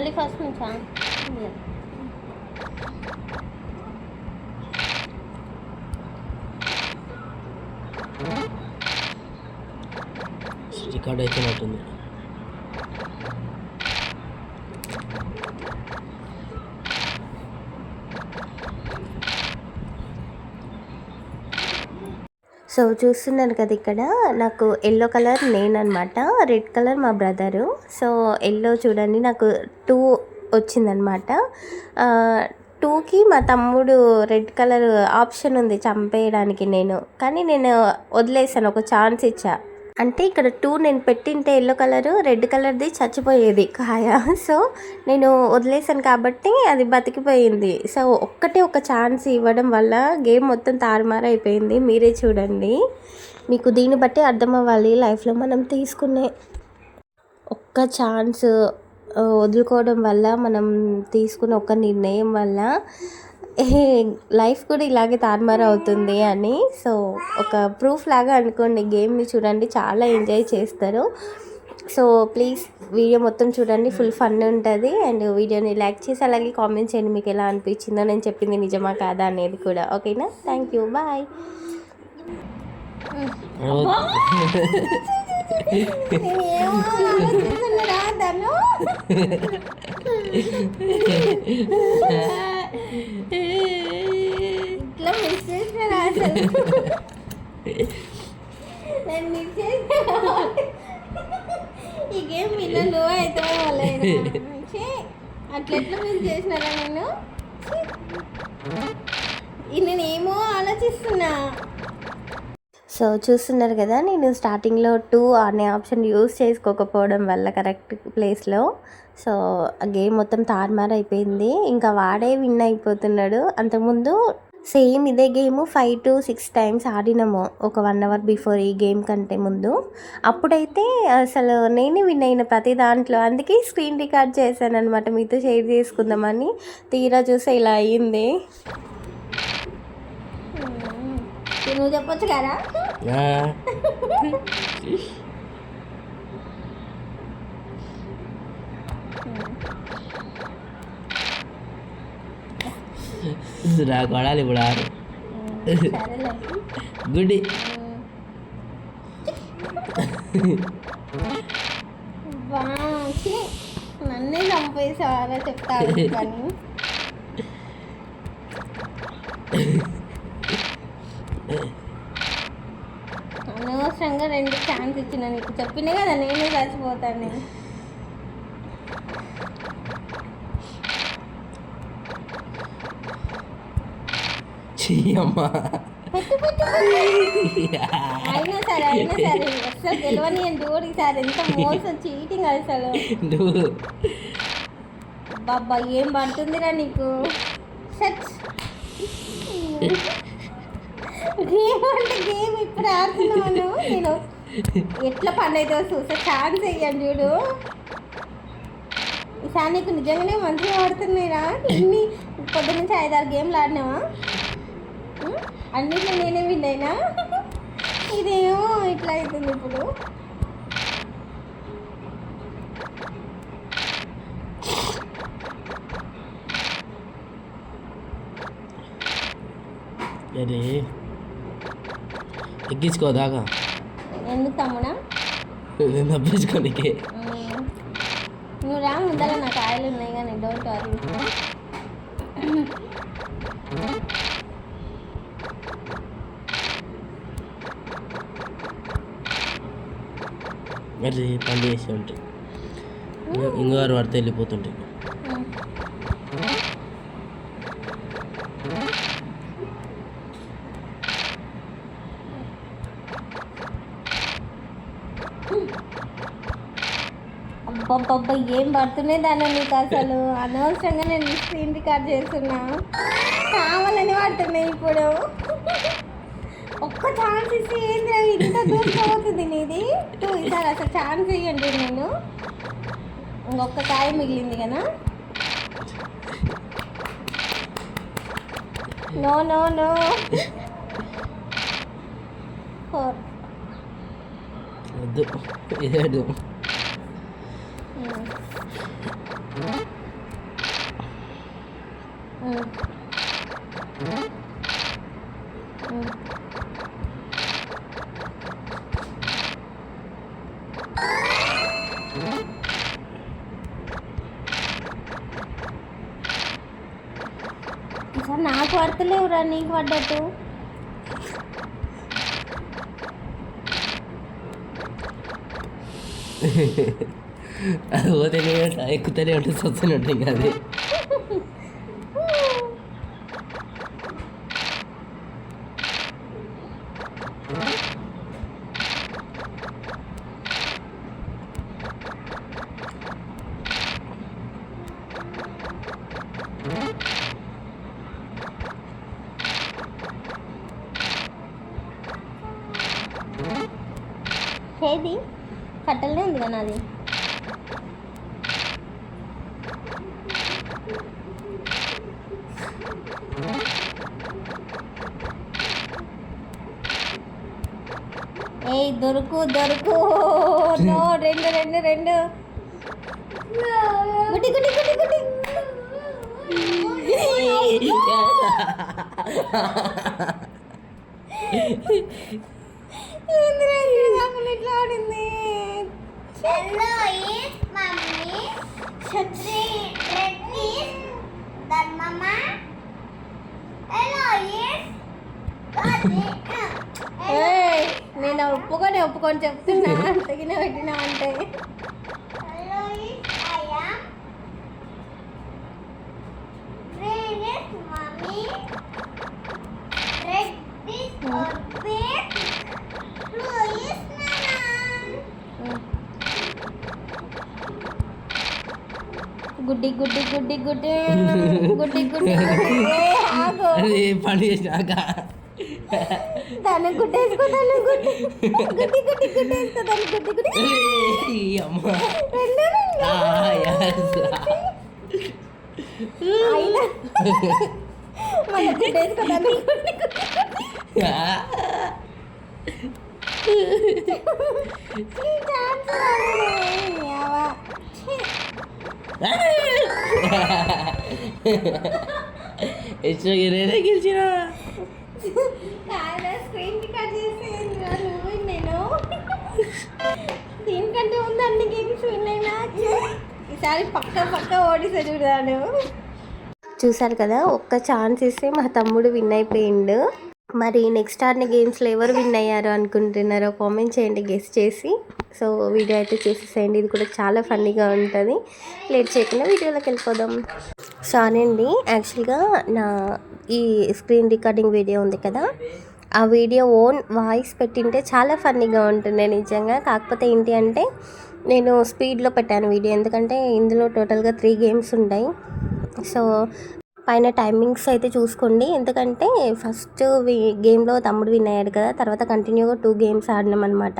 మళ్ళీ ఫస్ట్ నుంచా? రికార్డ్ అయిపోయినట్టుంది. సో చూస్తున్నారు కదా, ఇక్కడ నాకు ఎల్లో కలర్ నేననమాట, రెడ్ కలర్ మా బ్రదరు. సో ఎల్లో చూడండి నాకు 2 వచ్చిందనమాట. 2కి మా తమ్ముడు రెడ్ కలర్ ఆప్షన్ ఉంది చంపేయడానికి, కానీ నేను వదిలేసాను, ఒక ఛాన్స్ ఇచ్చా. అంటే ఇక్కడ 2 నేను పెట్టింటే ఎల్లో కలరు, రెడ్ కలర్ది చచ్చిపోయేది కాయ. సో నేను వదిలేసాను కాబట్టి అది బతికిపోయింది. సో ఒక ఛాన్స్ ఇవ్వడం వల్ల గేమ్ మొత్తం తారుమారు అయిపోయింది. మీరే చూడండి, మీకు దీన్ని బట్టి అర్థం అవ్వాలి లైఫ్లో మనం తీసుకునే ఒక్క ఛాన్స్ వదులుకోవడం వల్ల, మనం తీసుకునే ఒక నిర్ణయం వల్ల లైఫ్ కూడా ఇలాగే తారుమారు అవుతుంది అని. సో ఒక ప్రూఫ్ లాగా అనుకోండి. గేమ్ని చూడండి, చాలా ఎంజాయ్ చేస్తారు. సో ప్లీజ్ వీడియో మొత్తం చూడండి, ఫుల్ ఫన్ ఉంటుంది. అండ్ వీడియోని లైక్ చేసి అలాగే కామెంట్ చేయండి మీకు ఎలా అనిపించిందో, నేను చెప్పింది నిజమా కాదా అనేది కూడా. ఓకేనా? Thank you, bye. ఇట్లా మిస్ చేసిన అసలు నేను మిస్ చేసిన ఈ గేమ్ ఇలా లో అయితే అట్లెట్లా మిస్ చేసినారా నేనేమో ఆలోచిస్తున్నా. సో చూస్తున్నారు కదా, నేను స్టార్టింగ్లో 2 అనే ఆప్షన్ యూస్ చేసుకోకపోవడం వల్ల కరెక్ట్ ప్లేస్లో, సో ఆ గేమ్ మొత్తం తారుమారు అయిపోయింది. ఇంకా వాడే విన్ అయిపోతున్నాడు. అంతకుముందు సేమ్ ఇదే గేమ్ 5 to 6 టైమ్స్ ఆడినాము ఒక 1 hour బిఫోర్, ఈ గేమ్ కంటే ముందు. అప్పుడైతే అసలు నేనే విన్ అయిన ప్రతి దాంట్లో. అందుకే స్క్రీన్ రికార్డ్ చేశాను అనమాట, మీతో షేర్ చేసుకుందామని. తీరా చూస్తే ఇలా అయ్యింది. నువ్వు చెప్పొచ్చు కదా. నాకు పడాలి ఇప్పుడు ఆరు. గుడ్డి నన్నే చంపేసారా చెప్తాను కానీ. అనవసరంగా 2 ఛాన్స్ ఇచ్చిన నీకు. చెప్పినే కదా నేనే చచ్చిపోతాను నేను. అయినా సరే అసలు గెలవని అని చూడు సార్. ఎంత మోసం, చీటింగ్ అసలు. బాబా ఏం పడుతుందిరా నీకు. గేమ్ అంటే గేమ్ ఇప్పుడు ఆడుతున్నాను నేను. ఎట్లా పండైతే చూసా, ఛాన్స్ అయ్యాను చూడు. ఈసారి నీకు నిజంగానే మంచిగా ఆడుతున్నాయిరా. ఇన్ని పొద్దు నుంచి 5-6 గేమ్లు ఆడినావా? అన్నిట్లో నేనే విన్ అయినా. ఇదేమో ఇట్లా అవుతుంది ఇప్పుడు. అరే ఎక్కించుకోదాకా ఎందుకు తమ్ముడా? తప్పించుకోనికే. నువ్వు రా, ముందర నాకు ఆయిల్ ఉన్నాయి కానీ డోంట్ వరీ. అరే పని చేసి ఉంటాయి, ఇంకోరు పడితే వెళ్ళిపోతుంటాయి. అబ్బబ్బబ్బా ఏం పడుతున్నాయి దాన్ని నీకు అసలు. అనవసరంగా నేను స్క్రీన్ రికార్డ్ చేస్తున్నా, కావాలని పడుతున్నాయి ఇప్పుడు. ఒక్క ఛాన్స్ ఇస్తే ఏంది ఇంత దూరం అవుతుంది నీది. ఈసారి అసలు ఛాన్స్ ఇవ్వండి. నేను ఇంకొక కాయ మిగిలింది కదా. నో నో నో 4 వద్దు 7. సార్ నాకు పడతలేవురా, నీకు పడ్డట్టు. అది పోతేనే ఎక్కుతూనే ఉంటుంది, వస్తూనే ఉంటుంది ఇంకా అది. ఏది కట్టలనే ఉంది కదా అది. ఏయ్ దొరుకు దొరుకు. నో, రెండు రెండు రెండు. గుడ్డి గుడ్డి గుడ్డి గుడ్డి. ఇట్లా ఆడింది. నేను ఒప్పుకొని చెప్తున్నా, తగిన పెట్టినా అంటే. గుడ్డి గుడ్డి గుడ్డి గుడ్డి గుడ్డి గుడ్డి ఆగు. అది పని చేసినాక దాన్ని గుడ్డేసుకో, దాన్ని గుడ్డి గుడ్డి గుడ్డి గుడ్డేసుకో, దాన్ని గుడ్డి గుడ్డి. అమ్మ అయినా మళ్ళీ గుడ్డేసుకో, దాన్ని గుడ్డి గుడ్డి. నేనే గెలిచిన. స్క్రీన్ రికార్డ్ చేస్తే నువ్వు నేను దీనికంటే ఉంది అన్ని గేమ్స్ విన్ అయినా. ఈసారి పక్క పక్క ఓడిసా చూడాను. చూసారు కదా, ఒక్క ఛాన్స్ ఇస్తే మా తమ్ముడు విన్ అయిపోయిండు. మరి నెక్స్ట్ ఆడిన గేమ్స్లో ఎవరు విన్ అయ్యారో అనుకుంటున్నారో కామెంట్ చేయండి గెస్ చేసి. సో వీడియో అయితే చూసేసేయండి, ఇది కూడా చాలా ఫన్నీగా ఉంటుంది. లేట్ చేయకుండా వీడియోలోకి వెళ్ళిపోదాం. సారీ అండి, యాక్చువల్గా నా ఈ స్క్రీన్ రికార్డింగ్ వీడియో ఉంది కదా, ఆ వీడియో ఓన్ వాయిస్ పెట్టింటే చాలా ఫన్నీగా ఉంటుంది నిజంగా. కాకపోతే ఏంటి అంటే నేను స్పీడ్లో పెట్టాను వీడియో, ఎందుకంటే ఇందులో టోటల్గా 3 గేమ్స్ ఉంటాయి. సో పైన టైమింగ్స్ అయితే చూసుకోండి, ఎందుకంటే ఫస్ట్ గేమ్లో తమ్ముడు విన్ అయ్యాడు కదా, తర్వాత కంటిన్యూగా 2 గేమ్స్ ఆడినాం అనమాట.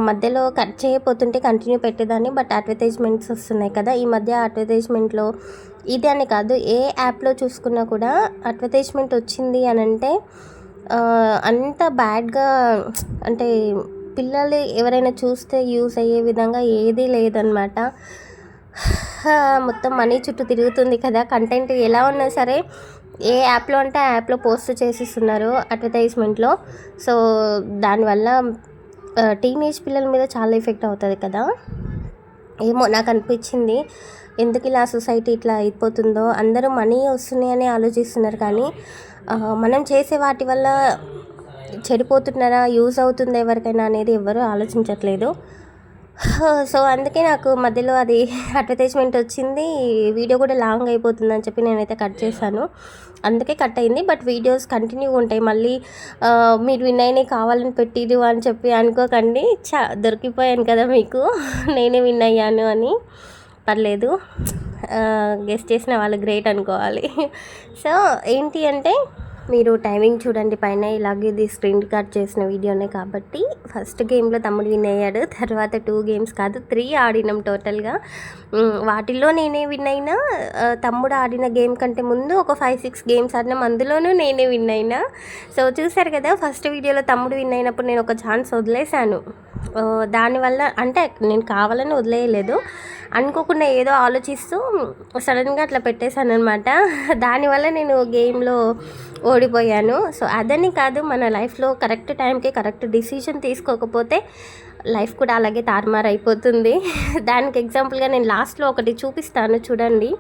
మధ్యలో కట్ చేయకపోతుంటే కంటిన్యూ పెట్టేదాన్ని, బట్ అడ్వర్టైజ్మెంట్స్ వస్తున్నాయి కదా ఈ మధ్య. అడ్వర్టైజ్మెంట్లో ఇది అని కాదు, ఏ యాప్లో చూసుకున్నా కూడా అడ్వర్టైజ్మెంట్ వచ్చింది అని అంటే అంత బ్యాడ్గా, అంటే పిల్లలు ఎవరైనా చూస్తే యూస్ అయ్యే విధంగా ఏదీ లేదనమాట. మొత్తం మనీ చుట్టూ తిరుగుతుంది కదా. కంటెంట్ ఎలా ఉన్నా సరే ఏ యాప్లో అంటే ఆ యాప్లో పోస్ట్ చేసిస్తున్నారు అడ్వర్టైజ్మెంట్లో. సో దానివల్ల టీనేజ్ పిల్లల మీద చాలా ఎఫెక్ట్ అవుతుంది కదా. ఏమో నాకు అనిపించింది, ఎందుకు ఇలా సొసైటీ ఇట్లా అయిపోతుందో. అందరూ మనీ వస్తున్నాయని ఆలోచిస్తున్నారు, కానీ మనం చేసే వాటి వల్ల చెడిపోతున్నారా, యూజ్ అవుతుందా ఎవరికైనా అనేది ఎవరు ఆలోచించట్లేదు. సో అందుకే నాకు మధ్యలో అది అడ్వర్టైజ్మెంట్ వచ్చింది. వీడియో కూడా లాంగ్ అయిపోతుందని చెప్పి నేనైతే కట్ చేశాను, అందుకే కట్ అయింది. బట్ వీడియోస్ కంటిన్యూ ఉంటాయి. మళ్ళీ మీరు విన్ అయినాయి కావాలని పెట్టిరు అని చెప్పి అనుకోకండి. దొరికిపోయాను కదా మీకు, నేనే విన్ అయ్యాను అని. పర్లేదు, గెస్ చేసిన వాళ్ళు గ్రేట్ అనుకోవాలి. సో ఏంటి అంటే మీరు టైమింగ్ చూడండి పైన. ఇలాగే ఇది స్క్రీన్ రికార్డ్ చేసిన వీడియోనే కాబట్టి ఫస్ట్ గేమ్లో తమ్ముడు విన్ అయ్యాడు. తర్వాత 2 గేమ్స్ కాదు 3 ఆడినాం టోటల్గా. వాటిల్లో నేనే విన్ అయినా. తమ్ముడు ఆడిన గేమ్ కంటే ముందు ఒక 5-6 గేమ్స్ ఆడినాం, అందులోనూ నేనే విన్ అయినా. సో చూసారు కదా, ఫస్ట్ వీడియోలో తమ్ముడు విన్ అయినప్పుడు నేను ఒక ఛాన్స్ వదిలేశాను. దానివల్ల అంటే నేను కావాలని వదిలేయలేదు, అనుకోకుండా ఏదో ఆలోచిస్తూ సడన్గా అట్లా పెట్టేశాను అనమాట. దానివల్ల నేను గేమ్లో ఓడిపోయాను. సో అదని కాదు, మన లైఫ్లో కరెక్ట్ టైంకి కరెక్ట్ డిసిషన్ తీసుకోకపోతే లైఫ్ కూడా అలాగే తారుమారు అయిపోతుంది. దానికి ఎగ్జాంపుల్గా నేను లాస్ట్లో ఒకటి చూపిస్తాను, చూడండి.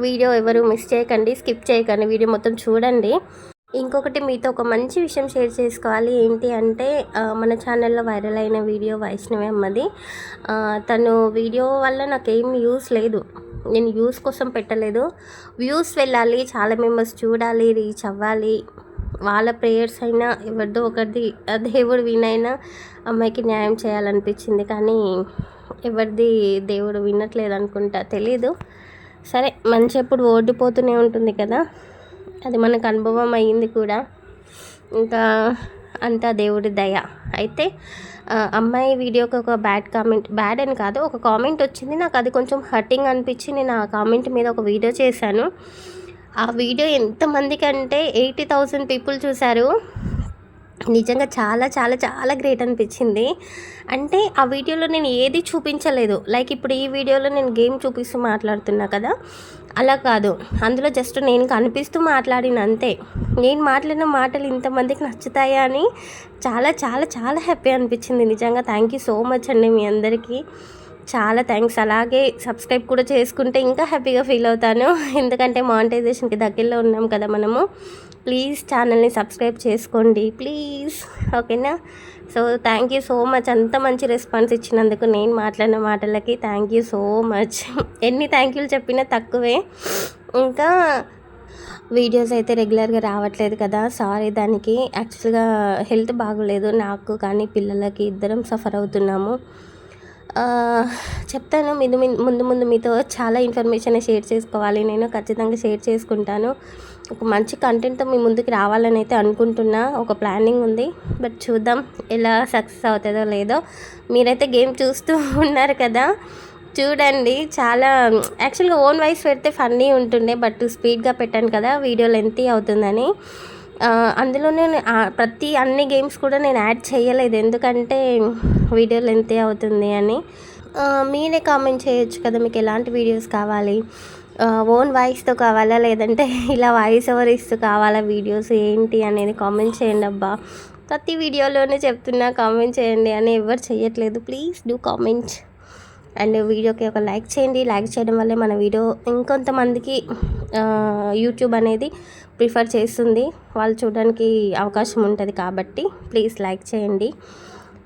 వీడియో ఎవరు మిస్ చేయకండి, స్కిప్ చేయకండి, వీడియో మొత్తం చూడండి. ఇంకొకటి మీతో ఒక మంచి విషయం షేర్ చేసుకోవాలి. ఏంటి అంటే మన ఛానల్లో వైరల్ అయిన వీడియో వైష్ణవి అమ్మది. తను వీడియో వల్ల నాకేం యూస్ లేదు, నేను యూస్ కోసం పెట్టలేదు. వ్యూస్ వెళ్ళాలి, చాలా మెంబర్స్ చూడాలి, రీచ్ అవ్వాలి, వాళ్ళ ప్రేయర్స్ అయినా ఎవరిదో ఒకరిది దేవుడు వినైనా అమ్మాయికి న్యాయం చేయాలనిపించింది. కానీ ఎవరిది దేవుడు వినట్లేదు అనుకుంటా, తెలీదు. సరే, మంచి ఎప్పుడు ఓడిపోతూనే ఉంటుంది కదా, అది మనకు అనుభవం అయ్యింది కూడా. ఇంకా అంతా దేవుడి దయ. అయితే అమ్మాయి వీడియోకి ఒక బ్యాడ్ అని కాదు, ఒక కామెంట్ వచ్చింది. నాకు అది కొంచెం హర్టింగ్ అనిపించి నేను ఆ కామెంట్ మీద ఒక వీడియో చేశాను. ఆ వీడియో ఎంతమందికి అంటే 80,000 పీపుల్ చూశారు. నిజంగా చాలా చాలా చాలా గ్రేట్ అనిపించింది. అంటే ఆ వీడియోలో నేను ఏది చూపించలేదు. లైక్ ఇప్పుడు ఈ వీడియోలో నేను గేమ్ చూపిస్తూ మాట్లాడుతున్నా కదా, అలా కాదు. అందులో జస్ట్ నేను కనిపిస్తూ మాట్లాడిన అంతే. నేను మాట్లాడిన మాటలు ఇంతమందికి నచ్చుతాయా అని చాలా చాలా చాలా హ్యాపీ అనిపించింది. నిజంగా థ్యాంక్ యూ సో మచ్ అండి మీ అందరికీ, చాలా థ్యాంక్స్. అలాగే సబ్స్క్రైబ్ కూడా చేసుకుంటే ఇంకా హ్యాపీగా ఫీల్ అవుతాను, ఎందుకంటే మానిటైజేషన్కి దగ్గరలో ఉన్నాం కదా మనము. ప్లీజ్ ఛానల్ని సబ్స్క్రైబ్ చేసుకోండి ప్లీజ్, ఓకేనా? So thank you so much, అంత మంచి రెస్పాన్స్ ఇచ్చినందుకు నేను మాట్లాడిన మాటలకి థ్యాంక్ యూ సో మచ్. ఎన్ని థ్యాంక్ యూలు చెప్పినా తక్కువే. ఇంకా వీడియోస్ అయితే రెగ్యులర్గా రావట్లేదు కదా, సారీ. దానికి యాక్చువల్గా హెల్త్ బాగోలేదు నాకు, కానీ పిల్లలకి ఇద్దరం సఫర్ అవుతున్నాము. చెప్తాను ముందు ముందు మీతో చాలా ఇన్ఫర్మేషన్ షేర్ చేసుకోవాలి. నేను ఖచ్చితంగా షేర్ చేసుకుంటాను. ఒక మంచి కంటెంట్తో మీ ముందుకు రావాలని అయితే అనుకుంటున్నా, ఒక ప్లానింగ్ ఉంది. బట్ చూద్దాం ఎలా సక్సెస్ అవుతుందో లేదో. మీరైతే గేమ్ చూస్తూ ఉన్నారు కదా, చూడండి. చాలా యాక్చువల్గా ఓన్ వాయిస్ పెడితే ఫన్నీ ఉంటుండే, బట్ స్పీడ్గా పెట్టాను కదా, వీడియో లెంతీ అవుతుందని. అందులోనే అన్ని గేమ్స్ కూడా నేను యాడ్ చేయలేదు, ఎందుకంటే వీడియో లెంతీ అవుతుంది అని. మీరే కామెంట్ చేయొచ్చు కదా, మీకు ఎలాంటి వీడియోస్ కావాలి, ఓన్ వాయిస్తో కావాలా లేదంటే ఇలా వాయిస్ ఓవర్ ఇస్తూ కావాలా వీడియోస్ ఏంటి అనేది కామెంట్ చేయండి. అబ్బా, ప్రతి వీడియోలోనే చెప్తున్నా కామెంట్ చేయండి అని, ఎవరు చేయట్లేదు. Please do comment. అండ్ వీడియోకి ఒక లైక్ చేయండి. లైక్ చేయడం వల్లే మన వీడియో ఇంకొంతమందికి యూట్యూబ్ అనేది ప్రిఫర్ చేస్తుంది, వాళ్ళు చూడడానికి అవకాశం ఉంటుంది. కాబట్టి ప్లీజ్ లైక్ చేయండి.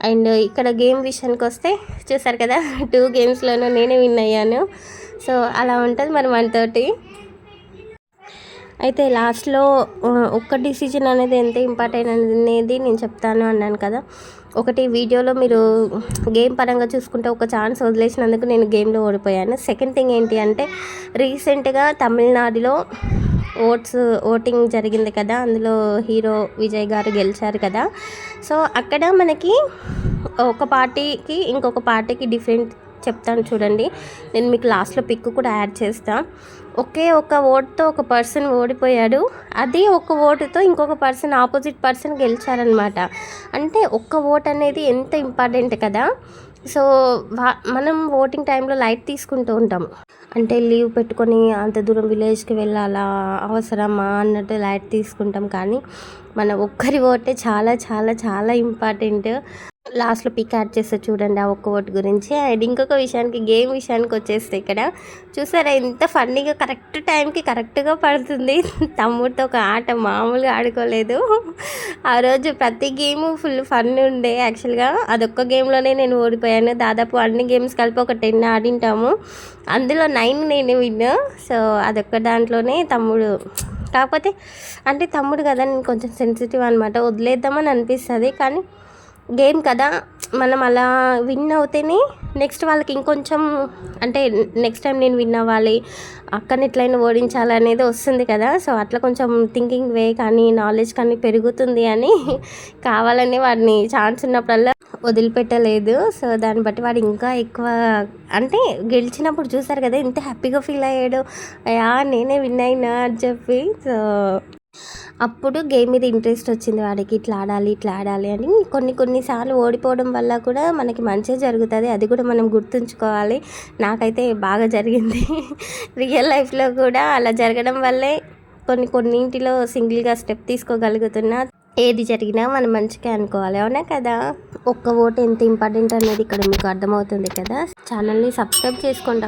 అండ్ ఇక్కడ గేమ్ విషయానికి వస్తే చూసారు కదా, 2 గేమ్స్లోనూ నేనే విన్ అయ్యాను. సో అలా ఉంటుంది మరి మనతోటి. అయితే లాస్ట్లో ఒక్క డిసిజన్ అనేది ఎంత ఇంపార్టెంట్ అనేది నేను చెప్తాను అన్నాను కదా. ఒకటి, వీడియోలో మీరు గేమ్ పరంగా చూసుకుంటే ఒక ఛాన్స్ వదిలేసినందుకు నేను గేమ్లో ఓడిపోయాను. సెకండ్ థింగ్ ఏంటి అంటే, రీసెంట్గా తమిళనాడులో ఓటింగ్ జరిగింది కదా, అందులో హీరో విజయ్ గారు గెలిచారు కదా. సో అక్కడ మనకి ఒక పార్టీకి ఇంకొక పార్టీకి డిఫరెంట్ చెప్తాను చూడండి. నేను మీకు లాస్ట్లో పిక్ కూడా యాడ్ చేస్తాను. ఒక ఓటుతో ఒక పర్సన్ ఓడిపోయాడు, అదే ఒక ఓటుతో ఇంకొక పర్సన్ ఆపోజిట్ పర్సన్ గెలిచారనమాట. అంటే ఒక్క ఓట్ అనేది ఎంత ఇంపార్టెంట్ కదా. సో మనం ఓటింగ్ టైంలో లైట్ తీసుకుంటూ ఉంటాము, అంటే లీవ్ పెట్టుకొని అంత దూరం విలేజ్కి వెళ్ళాలా అవసరమా అన్నట్టు లైట్ తీసుకుంటాం. కానీ మన ఒక్కరి ఓటే చాలా చాలా చాలా ఇంపార్టెంట్. లాస్ట్లో పిక్ యాడ్ చేస్తే చూడండి ఆ ఒక్క ఓటు గురించి. అండ్ ఇంకొక విషయానికి, గేమ్ విషయానికి వచ్చేస్తే ఇక్కడ చూసారా ఎంత ఫన్నీగా కరెక్ట్ టైంకి కరెక్ట్గా పడుతుంది. తమ్ముడితో ఒక ఆట మామూలుగా ఆడుకోలేదు ఆ రోజు. ప్రతి గేము ఫుల్ ఫన్ ఉండే. యాక్చువల్గా అదొక్క గేమ్లోనే నేను ఓడిపోయాను. దాదాపు అన్ని గేమ్స్ కలిపి ఒక 10 ఆడింటాము, అందులో 9 నేను విన్. సో అదొక్క దాంట్లోనే తమ్ముడు, కాకపోతే అంటే తమ్ముడు కదా, నేను కొంచెం సెన్సిటివ్ అనమాట, వదిలేద్దామని అనిపిస్తుంది. కానీ గేమ్ కదా, మనం అలా విన్ అవుతేనే నెక్స్ట్ వాళ్ళకి ఇంకొంచెం అంటే నెక్స్ట్ టైం నేను విన్ అవ్వాలి, అక్కని ఎట్లయినా ఓడించాలి అనేది వస్తుంది కదా. సో అట్లా కొంచెం థింకింగ్ వే కానీ నాలెడ్జ్ కానీ పెరుగుతుంది అని కావాలని వాడిని ఛాన్స్ ఉన్నప్పుడల్లా వదిలిపెట్టలేదు. సో దాన్ని బట్టి వాడు ఇంకా ఎక్కువ అంటే గెలిచినప్పుడు చూసారు కదా ఎంత హ్యాపీగా ఫీల్ అయ్యాడు, అయ్యా నేనే విన్ అయినా అని చెప్పి. సో అప్పుడు గేమ్ మీద ఇంట్రెస్ట్ వచ్చింది వాడికి, ఇట్లా ఆడాలి అని. కొన్నిసార్లు ఓడిపోవడం వల్ల కూడా మనకి మంచిగా జరుగుతుంది, అది కూడా మనం గుర్తుంచుకోవాలి. నాకైతే బాగా జరిగింది రియల్ లైఫ్లో కూడా అలా జరగడం వల్లే కొన్నింటిలో సింగిల్గా స్టెప్ తీసుకోగలుగుతున్నా. ఏది జరిగినా మనం మంచిగా అనుకోవాలి, అవునా కదా. ఒక్క ఓటు ఎంత ఇంపార్టెంట్ అనేది ఇక్కడ మీకు అర్థమవుతుంది కదా. ఛానల్ని సబ్స్క్రైబ్ చేసుకోండి.